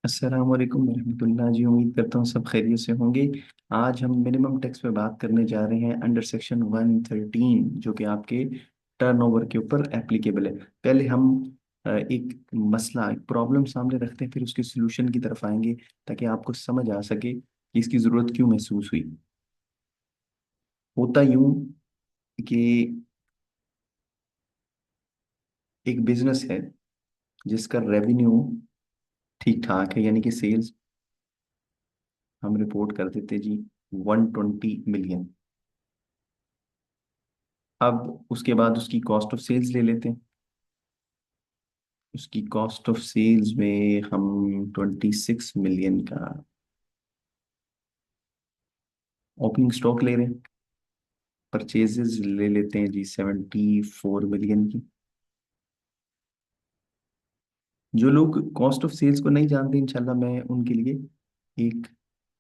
अस्सलाम वालेकुम रहमतुल्लाह जी। उम्मीद करता हूँ सब खैरियत से होंगे। आज हम मिनिमम टैक्स पे बात करने जा रहे हैं अंडर सेक्शन 113, जो कि आपके टर्नओवर के ऊपर एप्लीकेबल है। पहले हम एक मसला, एक प्रॉब्लम सामने रखते हैं, फिर उसके सोल्यूशन की तरफ आएंगे, ताकि आपको समझ आ सके कि इसकी ज़रूरत क्यों महसूस हुई। होता यूं कि एक बिजनेस है जिसका रेवेन्यू ठीक ठाक है, यानी कि सेल्स हम रिपोर्ट कर देते जी 120 मिलियन। अब उसके बाद उसकी कॉस्ट ऑफ सेल्स ले लेते हैं। उसकी कॉस्ट ऑफ सेल्स में हम 26 मिलियन का ओपनिंग स्टॉक ले रहे हैं। परचेजेस ले लेते हैं जी 74 मिलियन की। जो लोग कॉस्ट ऑफ सेल्स को नहीं जानते, इंशाल्लाह मैं उनके लिए एक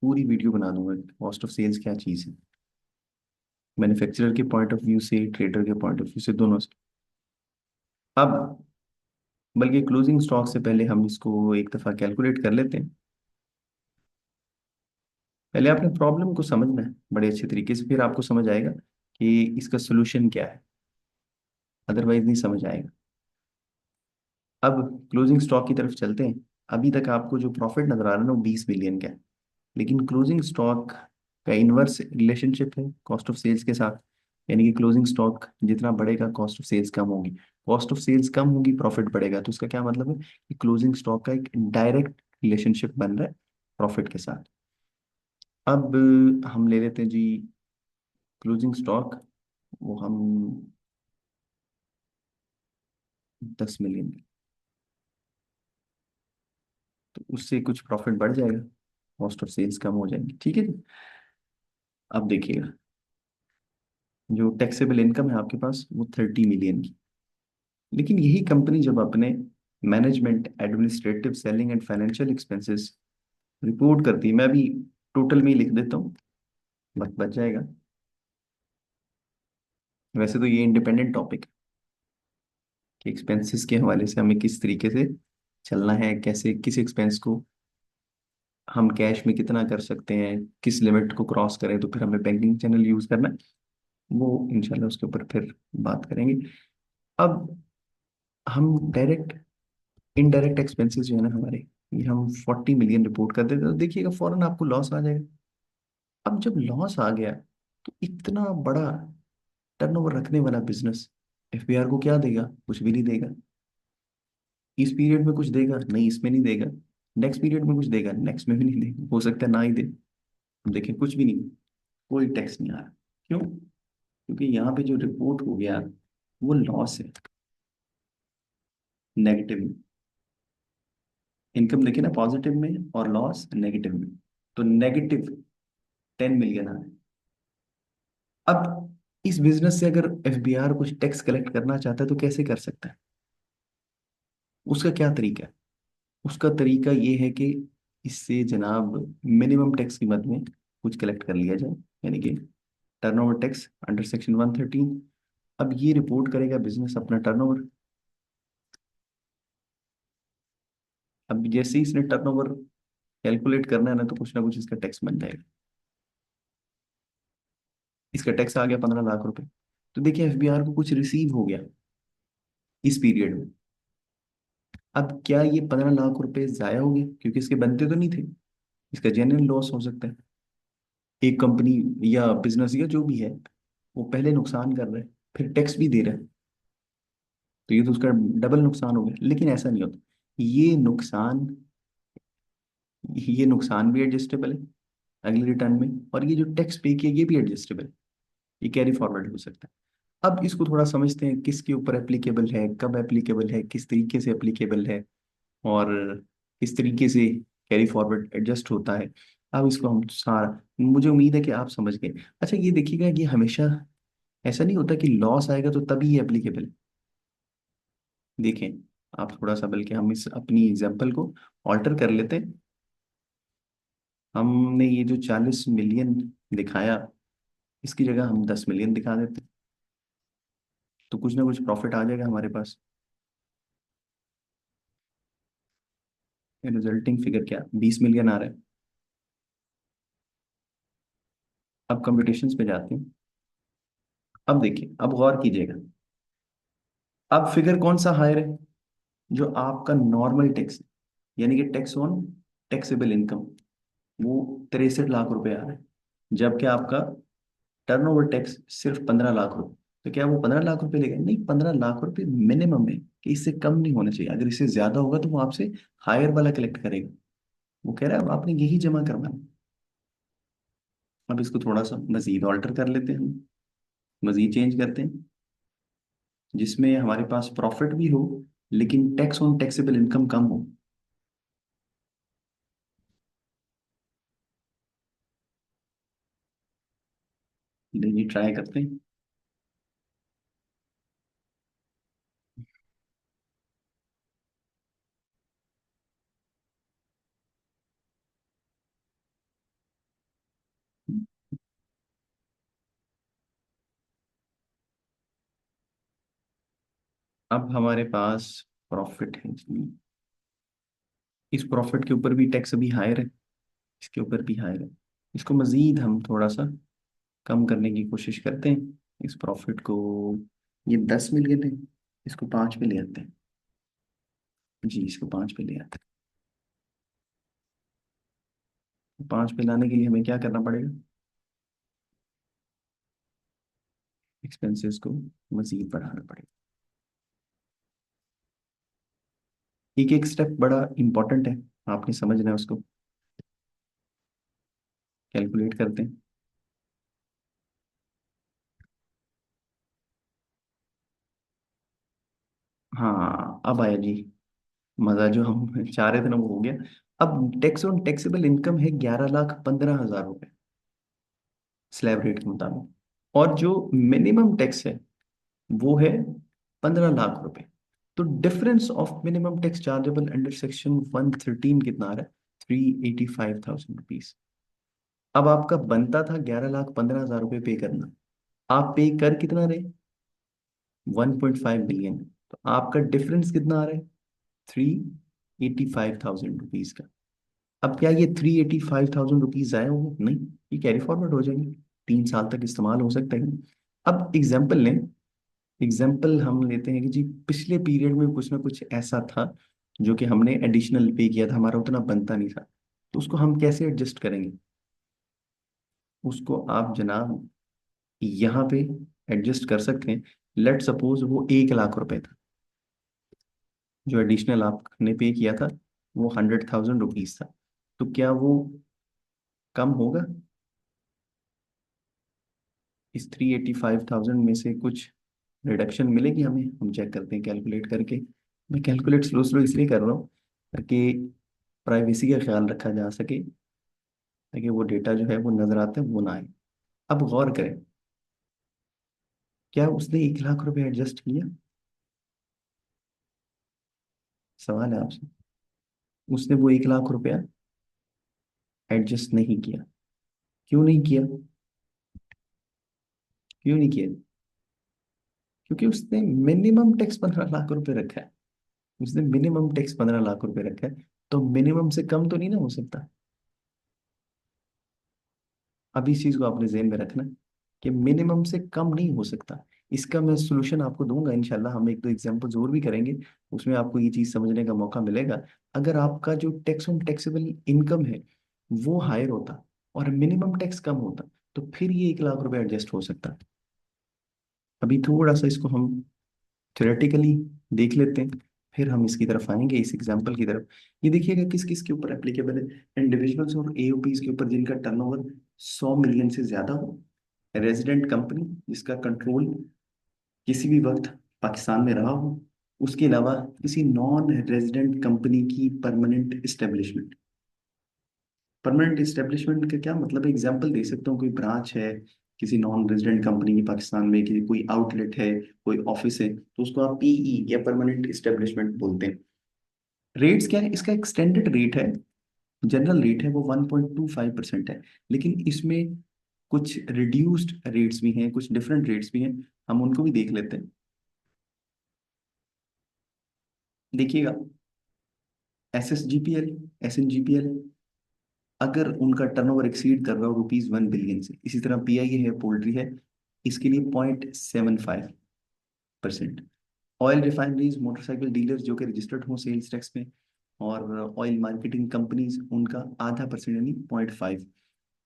पूरी वीडियो बना दूंगा, कॉस्ट ऑफ सेल्स क्या चीज़ है, मैन्युफैक्चरर के पॉइंट ऑफ व्यू से, ट्रेडर के पॉइंट ऑफ व्यू से, दोनों से। अब बल्कि क्लोजिंग स्टॉक से पहले हम इसको एक दफ़ा कैलकुलेट कर लेते हैं। पहले आपने प्रॉब्लम को समझना है बड़े अच्छे तरीके से, फिर आपको समझ आएगा कि इसका सोल्यूशन क्या है, अदरवाइज नहीं समझ आएगा। अब क्लोजिंग स्टॉक की तरफ चलते हैं। अभी तक आपको जो प्रॉफिट नजर आ रहा है ना, वो 20 मिलियन का है। लेकिन क्लोजिंग स्टॉक का इनवर्स रिलेशनशिप है कॉस्ट ऑफ सेल्स के साथ, यानी कि क्लोजिंग स्टॉक जितना बढ़ेगा कॉस्ट ऑफ सेल्स कम होगी। कॉस्ट ऑफ सेल्स कम होगी, प्रॉफिट बढ़ेगा। तो इसका क्या मतलब है कि क्लोजिंग स्टॉक का एक डायरेक्ट रिलेशनशिप बन रहा है प्रॉफिट के साथ। अब हम ले लेते हैं जी क्लोजिंग स्टॉक, वो हम 10 मिलियन, तो उससे कुछ प्रॉफिट बढ़ जाएगा, कॉस्ट ऑफ सेल्स कम हो जाएंगी। ठीक है जी। अब देखिएगा, जो टैक्सेबल इनकम है आपके पास वो 30 मिलियन की। लेकिन यही कंपनी जब अपने management, administrative, selling and financial expenses report करती है, मैं भी टोटल में ही लिख देता हूँ, वक्त बच जाएगा। वैसे तो ये इंडिपेंडेंट टॉपिक है कि एक्सपेंसेस के हवाले से हमें किस तरीके से चलना है, कैसे किस एक्सपेंस को हम कैश में कितना कर सकते हैं, किस लिमिट को क्रॉस करें तो फिर हमें बैंकिंग चैनल यूज करना है। वो इंशाल्लाह उसके ऊपर फिर बात करेंगे। अब हम डायरेक्ट, इनडायरेक्ट एक्सपेंसेस जो है ना हमारे, ये हम 40 मिलियन रिपोर्ट कर देते हैं, तो देखिएगा फौरन आपको लॉस आ जाएगा। अब जब लॉस आ गया, तो इतना बड़ा टर्नओवर रखने वाला बिजनेस एफबीआर को क्या देगा? कुछ भी नहीं देगा। इस पीरियड में कुछ देगा नहीं, इसमें नहीं देगा। नेक्स्ट पीरियड में कुछ देगा, नेक्स्ट में भी नहीं देगा, हो सकता है ना ही दे। अब देखें, कुछ भी नहीं, कोई टैक्स नहीं आ रहा। क्यों? क्योंकि यहाँ पे जो रिपोर्ट हो गया वो लॉस है, नेगेटिव में। इनकम देखिए ना, पॉजिटिव में, और लॉस नेगेटिव में। तो -10 मिलियन आ रहा है। अब इस बिजनेस से अगर एफबीआर कुछ टैक्स कलेक्ट करना चाहता है तो कैसे कर सकता है? उसका क्या तरीका है? उसका तरीका ये है कि इससे जनाब मिनिमम टैक्स की मद में कुछ कलेक्ट कर लिया जाए, यानी कि टर्नओवर टैक्स अंडर सेक्शन 113। अब ये रिपोर्ट करेगा बिजनेस अपना टर्नओवर। अब जैसे ही इसने टर्नओवर कैलकुलेट करना है ना कुछ इसका टैक्स बन जाएगा। इसका टैक्स आ गया 15 लाख रुपए। तो देखिए एफबीआर को कुछ रिसीव हो गया इस पीरियड में। अब क्या ये 15 लाख रुपए जाया हो गए क्योंकि इसके बनते तो नहीं थे? इसका जेन्युइन लॉस हो सकता है। एक कंपनी या बिजनेस या जो भी है, वो पहले नुकसान कर रहा है, फिर टैक्स भी दे रहा है, तो ये तो उसका डबल नुकसान हो गया। लेकिन ऐसा नहीं होता। ये नुकसान ये नुकसान भी एडजस्टेबल है अगले रिटर्न में, और ये जो टैक्स पे किया ये भी एडजस्टेबल है, ये कैरी फॉरवर्ड हो सकता है। अब इसको थोड़ा समझते हैं, किसके ऊपर एप्लीकेबल है, कब एप्लीकेबल है, किस तरीके से एप्लीकेबल है, और किस तरीके से कैरी फॉरवर्ड एडजस्ट होता है। अब इसको हम सारा, मुझे उम्मीद है कि आप समझ गए। अच्छा, ये देखिएगा कि हमेशा ऐसा नहीं होता कि लॉस आएगा तो तभी ये एप्लीकेबल। देखें, आप थोड़ा सा, बल्कि हम इस अपनी एग्जांपल को ऑल्टर कर लेते हैं। हमने ये जो 40 मिलियन दिखाया, इसकी जगह हम 10 मिलियन दिखा देते हैं, तो कुछ ना कुछ प्रॉफिट आ जाएगा हमारे पास। रिजल्टिंग फिगर क्या 20 मिलियन आ रहा है। अब कंप्यूटेशंस पे जाते हैं। अब देखिए, अब गौर कीजिएगा। अब फिगर कौन सा हायर है? जो आपका नॉर्मल टैक्स है, यानी कि टैक्स ऑन टैक्सेबल इनकम, वो 63 लाख रुपए आ रहा है। जबकि आपका टर्नओवर टैक्स सिर्फ 15 लाख रुपए। तो क्या वो 15 लाख रुपए लेगा? नहीं, 15 लाख रुपए मिनिमम है, कि इससे कम नहीं होना चाहिए। अगर इससे ज्यादा होगा तो वो आपसे हायर वाला कलेक्ट करेगा। वो कह रहा है आपने यही जमा करवाना। अब इसको थोड़ा सा मजीद ऑल्टर कर लेते हैं हम, मजीद चेंज करते हैं, जिसमें हमारे पास प्रॉफिट भी हो लेकिन टैक्स ऑन टैक्सेबल इनकम कम हो। ये ट्राई करते हैं। अब हमारे पास प्रॉफिट है इसमें। इस प्रॉफिट के ऊपर भी टैक्स अभी हायर है, इसके ऊपर भी हायर है। इसको मजीद हम थोड़ा सा कम करने की कोशिश करते हैं। इस प्रॉफिट को, ये 10 मिलियन है, इसको 5 पे ले आते हैं। जी, इसको 5 पे ले आते हैं। 5 पे लाने के लिए हमें क्या करना पड़ेगा? एक्सपेंसेस को मजीद बढ़ाना पड़ेगा। एक एक स्टेप बड़ा इंपॉर्टेंट है, आपने समझना है उसको। कैलकुलेट करते हैं। हाँ, अब आया जी मजा, जो हम चाह रहे थे ना वो हो गया। अब टैक्स ऑन टैक्सेबल इनकम है 11,15,000 रुपए स्लैब रेट के मुताबिक, और जो मिनिमम टैक्स है वो है 15 लाख रुपए। तो difference of minimum tax chargeable under section 113 कितना आ रहा है? 385,000 रुपीज। अब आपका बनता था 11,15,000 रुपये पे करना, आप पे कर कितना रहे? 1.5 बिलियन। तो आपका डिफरेंस कितना आ रहा है? 385,000 रुपीज का। अब क्या ये 385,000 रुपीज आए होंगे? नहीं, ये कैरी फॉरवर्ड हो जाएंगे, 3 साल तक इस्तेमाल हो सकता है। अब एग्जाम्पल लें। एग्जाम्पल हम लेते हैं कि जी पिछले पीरियड में कुछ ना कुछ ऐसा था जो कि हमने एडिशनल पे किया था, हमारा उतना बनता नहीं था। तो उसको हम कैसे एडजस्ट करेंगे? उसको आप जनाब यहाँ पे एडजस्ट कर सकते हैं। लेट सपोज वो 1 लाख रुपए था, जो एडिशनल आपने पे किया था वो 100,000 रुपीज था। तो क्या वो कम होगा? इस 385,000 में से कुछ रिडक्शन मिलेगी हमें, हम चेक करते हैं कैलकुलेट करके। मैं कैलकुलेट स्लो स्लो इसलिए कर रहा हूँ ताकि प्राइवेसी का ख्याल रखा जा सके, ताकि वो डेटा जो है वो नजर आते हैं वो ना आए। अब गौर करें, क्या उसने 1 लाख रुपए एडजस्ट किया? सवाल है आपसे। उसने वो 1 लाख रुपया एडजस्ट नहीं किया। क्यों नहीं किया? क्यों नहीं किया? क्योंकि उसने मिनिमम टैक्स 15 लाख रुपए रखा है। उसने मिनिमम टैक्स 15 लाख रुपए रखा है, तो मिनिमम से कम तो नहीं ना हो सकता। अभी इस चीज को आपने जेहन में रखना कि मिनिमम से कम नहीं हो सकता। इसका मैं सोल्यूशन आपको दूंगा इंशाल्लाह, हम एक दो एग्जांपल और भी करेंगे, उसमें आपको ये चीज समझने का मौका मिलेगा। अगर आपका जो टैक्स ऑन टैक्सेबल इनकम है वो हायर होता और मिनिमम टैक्स कम होता, तो फिर ये 1 लाख रुपए एडजस्ट हो सकता। अभी थोड़ा सा इसको हम थ्योरेटिकली देख लेते हैं, फिर हम इसकी तरफ आएंगे, इस एग्जांपल की तरफ। ये देखिएगा किस किस के ऊपर एप्लीकेबल है। इंडिविजुअल्स और एओपीज के ऊपर जिनका टर्नओवर 100 मिलियन से ज्यादा हो, रेजिडेंट कंपनी जिसका कंट्रोल किसी भी वक्त पाकिस्तान में रहा हो, उसके अलावा किसी नॉन रेजिडेंट कंपनी की परमानेंट इस्टेब्लिशमेंट। परमानेंट इस्टेब्लिशमेंट का क्या मतलब है? एग्जांपल दे सकता हूँ, कोई ब्रांच है किसी नॉन रेजिडेंट कंपनी की पाकिस्तान में, कि कोई आउटलेट है, कोई ऑफिस है, तो उसको आप पीई या परमानेंट इस्टेब्लिशमेंट बोलते हैं। रेट्स क्या है? इसका एक स्टैंडर्ड रेट है, जनरल रेट है, वो 1.25% है। लेकिन इसमें कुछ रिड्यूस्ड रेट्स भी हैं, कुछ डिफरेंट रेट्स भी हैं, हम उनको भी देख लेते हैं। देखिएगा, SSGPL, SNGPL, अगर उनका टर्नओवर एक्सीड कर रहा हो ₹1 बिलियन से, इसी तरह PIA है, पोल्ट्री है, इसके लिए 0.75%। ऑयल रिफाइनरीज, मोटरसाइकिल डीलर्स जो कि रजिस्टर्ड हो सेल्स टैक्स में, और ऑयल मार्केटिंग कंपनीज, उनका ½ % यानी 0.5।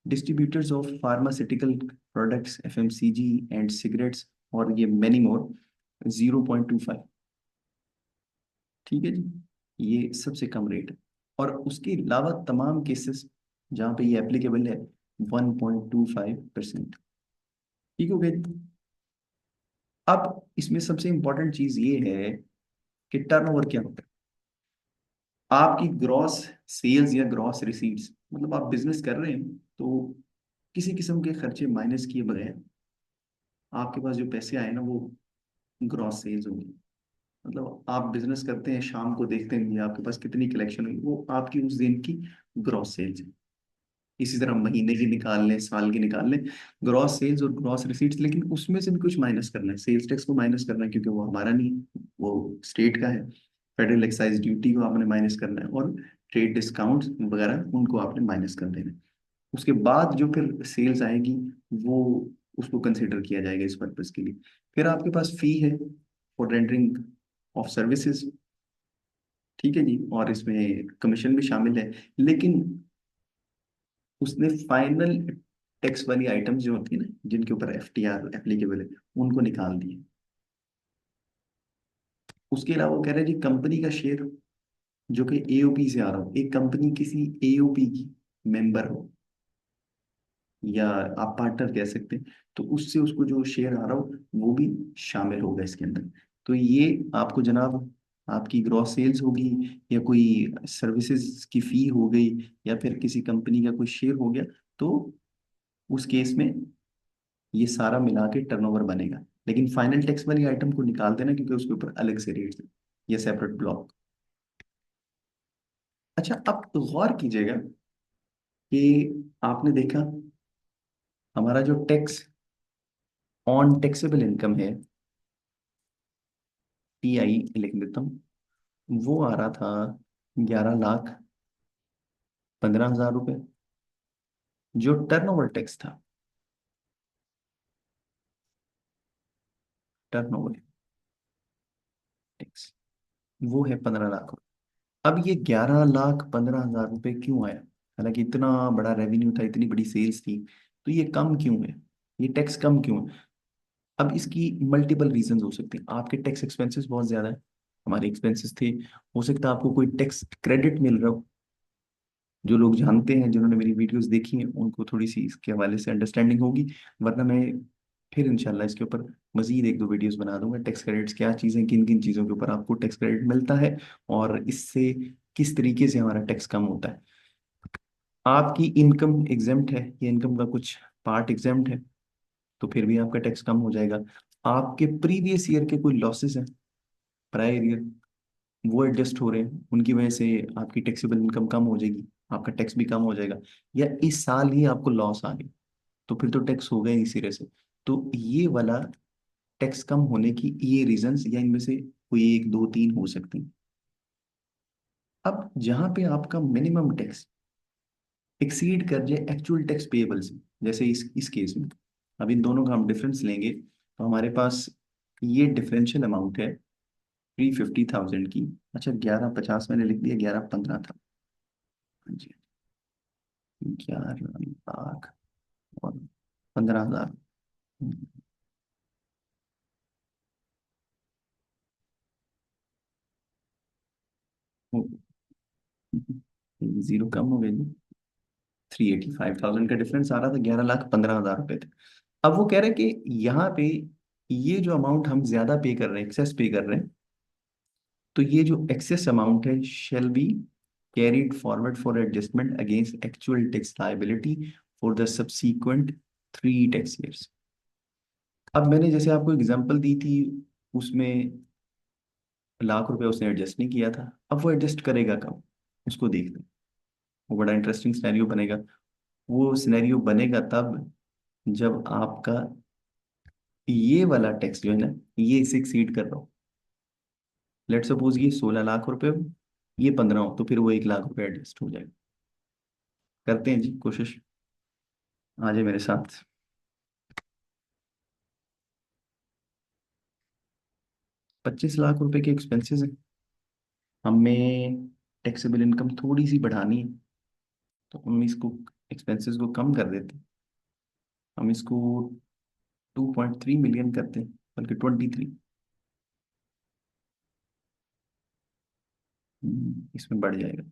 Distributors of pharmaceutical products, FMCG and cigarettes, और ये मैनी मोर, 0.25। ठीक है जी, ये सबसे कम रेट है। और उसके अलावा तमाम केसेस जहाँ पे ये एप्लीकेबल है, 1.25%। ठीक हो गया जी। अब इसमें सबसे इंपॉर्टेंट चीज ये है कि टर्नओवर क्या होता है। आपकी ग्रॉस सेल्स या ग्रॉस रिसीट्स, मतलब आप बिजनेस कर रहे हैं, तो किसी किस्म के खर्चे माइनस किए बगैर आपके पास जो पैसे आए ना, वो ग्रॉस सेल्स होंगी। मतलब आप बिजनेस करते हैं, शाम को देखते हैं कि आपके पास कितनी कलेक्शन हुई, वो आपकी उस दिन की ग्रॉस सेल्स है। इसी तरह महीने की निकाल लें, साल की निकाल लें, ग्रॉस सेल्स और ग्रॉस रिसीट्स, लेकिन उसमें से भी कुछ माइनस करना है, सेल्स टैक्स को माइनस करना है, क्योंकि वो हमारा नहीं है, वो स्टेट का है। फेडरल एक्साइज ड्यूटी को आपने माइनस करना है, और ट्रेड डिस्काउंट्स वगैरह उनको आपने माइनस कर देना है। उसके बाद जो फिर सेल्स आएगी, वो उसको कंसिडर किया जाएगा इस पर्पज के लिए। फिर आपके पास फी है फॉर रेंडरिंग ऑफ सर्विसेज। ठीक है जी, और इसमें कमीशन भी शामिल है। लेकिन उसने फाइनल टैक्स वाली आइटम्स जो होती है ना, जिनके ऊपर FTR एप्लीकेबल है, उनको निकाल दिए। उसके अलावा वो कह रहे हैं जी, कंपनी का शेयर जो कि AOP से आ रहा हो, एक कंपनी किसी AOP की मेंबर हो, या आप पार्टनर कह सकते हैं, तो उससे उसको जो शेयर आ रहा हो, वो भी शामिल होगा इसके अंदर। तो ये आपको जनाब, आपकी ग्रॉस सेल्स होगी, या कोई सर्विसेज की फी हो गई, या फिर किसी कंपनी का कोई शेयर हो गया, तो उस केस में ये सारा मिला के टर्नओवर बनेगा। लेकिन फाइनल टैक्स वाली आइटम को निकाल देना, क्योंकि उसके ऊपर अलग से रेट्स है, ये सेपरेट ब्लॉक। अच्छा, अब गौर कीजिएगा कि आपने देखा हमारा जो टैक्स ऑन टैक्सेबल इनकम है, TI लिख देता हूँ, वो आ रहा था 11,15,000 रुपये। जो टर्नओवर टैक्स था, टर्नओवर टैक्स, वो है 15 लाख। अब ये 11,15,000 रुपये क्यों आया? हालांकि इतना बड़ा रेवेन्यू था, इतनी बड़ी सेल्स थी, तो ये कम क्यों है? ये टैक्स कम क्यों है? अब इसकी मल्टीपल रीजंस हो सकते हैं। आपके टैक्स एक्सपेंसेस बहुत ज्यादा है, हमारे एक्सपेंसेस थे। हो सकता है आपको कोई टैक्स क्रेडिट मिल रहा हो। जो लोग जानते हैं, जिन्होंने मेरी वीडियोस देखी हैं, उनको थोड़ी सी इसके हवाले से अंडरस्टैंडिंग होगी। वरना मैं फिर इंशाल्लाह इसके ऊपर मजीद 1-2 वीडियोस बना दूंगा, टैक्स क्रेडिट्स क्या चीज़ें, किन किन चीज़ों के ऊपर आपको टैक्स क्रेडिट मिलता है, और इससे किस तरीके से हमारा टैक्स कम होता है। आपकी इनकम एग्जेम्प्ट है, ये इनकम का कुछ पार्ट एग्जेम्प्ट है, तो फिर भी आपका टैक्स कम हो जाएगा। आपके प्रीवियस ईयर के कोई लॉसेस हैं, प्रायर ईयर, वो एडजस्ट हो रहे हैं, उनकी वजह से आपकी टैक्सेबल इनकम कम हो जाएगी, आपका टैक्स भी कम हो जाएगा। या इस साल ही आपको लॉस आ गया, तो फिर तो टैक्स होगा ही सिरे से। तो ये वाला टैक्स कम होने की ये रीजंस, या इनमें से कोई 1, 2, 3 हो सकते हैं। अब जहां पे आपका मिनिमम टैक्स एक्सीड कर जाए एक्चुअल टैक्स पेएबल से, जैसे इस केस में, अब इन दोनों का हम डिफरेंस लेंगे, तो हमारे पास ये डिफरेंशियल अमाउंट है 350,000 की। अच्छा, 1150 मैंने लिख दिया, 1115 था। हाँ जी, 11 लाख और 15,000। जीरो कम हो गए जी, 385,000 का डिफरेंस आ रहा था, 11,15,000 रुपए थे। अब वो कह रहे हैं कि यहाँ पे ये जो अमाउंट हम ज्यादा पे कर रहे हैं, एक्सेस पे कर रहे हैं, तो ये जो एक्सेस अमाउंट है shall be carried forward for adjustment against actual tax liability for the subsequent 3 tax years. अब मैंने जैसे आपको एग्जांपल दी थी, उसमें लाख रुपए उसने एडजस्ट नहीं किया था, अब वो एडजस्ट करेगा कब, उसको देखते हैं। वो बड़ा इंटरेस्टिंग सिनेरियो बनेगा। वो सिनेरियो बनेगा तब जब आपका ये वाला टैक्स जो है ना, ये इसे एक्सीड कर रहा हो। लेट सपोज ये 16 लाख रुपए हो, ये 15 हो तो फिर वो 1 लाख रुपए एडजस्ट हो जाएगा। करते हैं जी कोशिश। आ जाए मेरे साथ। 25 लाख रुपए के एक्सपेंसेस हैं। हमें टैक्सेबल इनकम थोड़ी सी बढ़ानी है, तो हम इसको एक्सपेंसेस को कम कर देते हैं। हम इसको 2.3 मिलियन करते हैं, बल्कि 23। इसमें बढ़ जाएगा।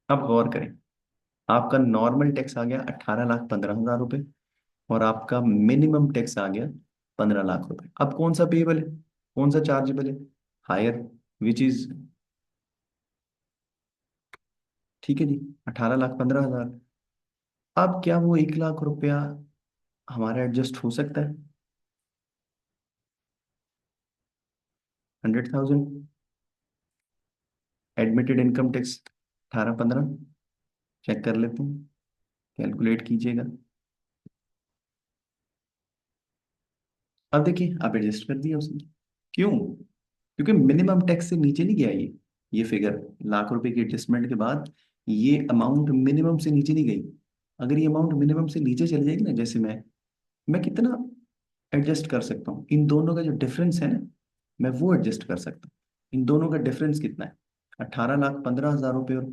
अब गौर करें, आपका नॉर्मल टैक्स आ गया 18,15,000 रुपये, और आपका मिनिमम टैक्स आ गया 15 लाख रुपए। अब कौन सा पेएबल है, कौन सा चार्जेबल है? हायर, विच इज, ठीक है जी, 18,15,000। अब क्या वो 1 लाख रुपया हमारा एडजस्ट हो सकता है? 100,000 एडमिटेड इनकम टैक्स 18-15, चेक कर लेते हैं, कैलकुलेट कीजिएगा। अब देखिए, आप एडजस्ट कर दिया उसने। क्यों? क्योंकि मिनिमम टैक्स से नीचे नहीं गया ये फिगर। लाख रुपए की एडजस्टमेंट के बाद ये अमाउंट मिनिमम से नीचे नहीं गई। अगर ये अमाउंट मिनिमम से नीचे चली जाएगी ना, जैसे मैं कितना एडजस्ट कर सकता हूँ, इन दोनों का जो डिफरेंस है ना, मैं वो एडजस्ट कर सकता हूँ। इन दोनों का डिफरेंस कितना है? 18,15,000 रुपये और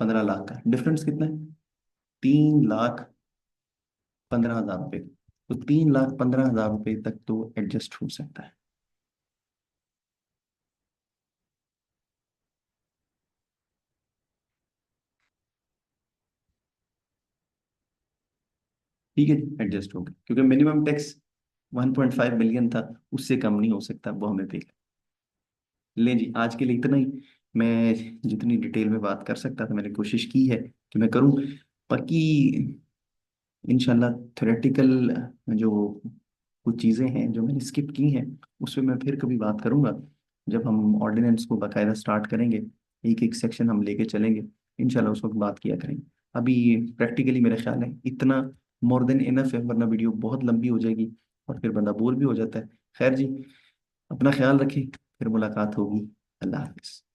15 लाख का डिफरेंस कितना है? 3,15,000 रुपये। तो 3,15,000 रुपये तक तो एडजस्ट हो सकता है। ठीक है जी, एडजस्ट हो गया, क्योंकि मिनिमम टैक्स 1.5 मिलियन था, उससे कम नहीं हो सकता, वो हमें पे। ले जी, आज के लिए इतना ही। मैं जितनी डिटेल में बात कर सकता था मैंने कोशिश की है कि मैं करूं। बाकी इंशाल्लाह थ्योरेटिकल जो कुछ चीज़ें हैं जो मैंने स्किप की हैं, उस पर मैं फिर कभी बात करूंगा। जब हम ऑर्डिनेंस को बाकायदा स्टार्ट करेंगे, एक एक सेक्शन हम लेके चलेंगे, इंशाल्लाह उस वक्त बात किया करेंगे। अभी प्रैक्टिकली मेरा ख्याल है इतना मोर देन इनफ है, वरना वीडियो बहुत लंबी हो जाएगी और फिर बंदा बोर भी हो जाता है। खैर जी, अपना ख्याल रखें, फिर मुलाकात होगी। अल्लाह हाफिज़।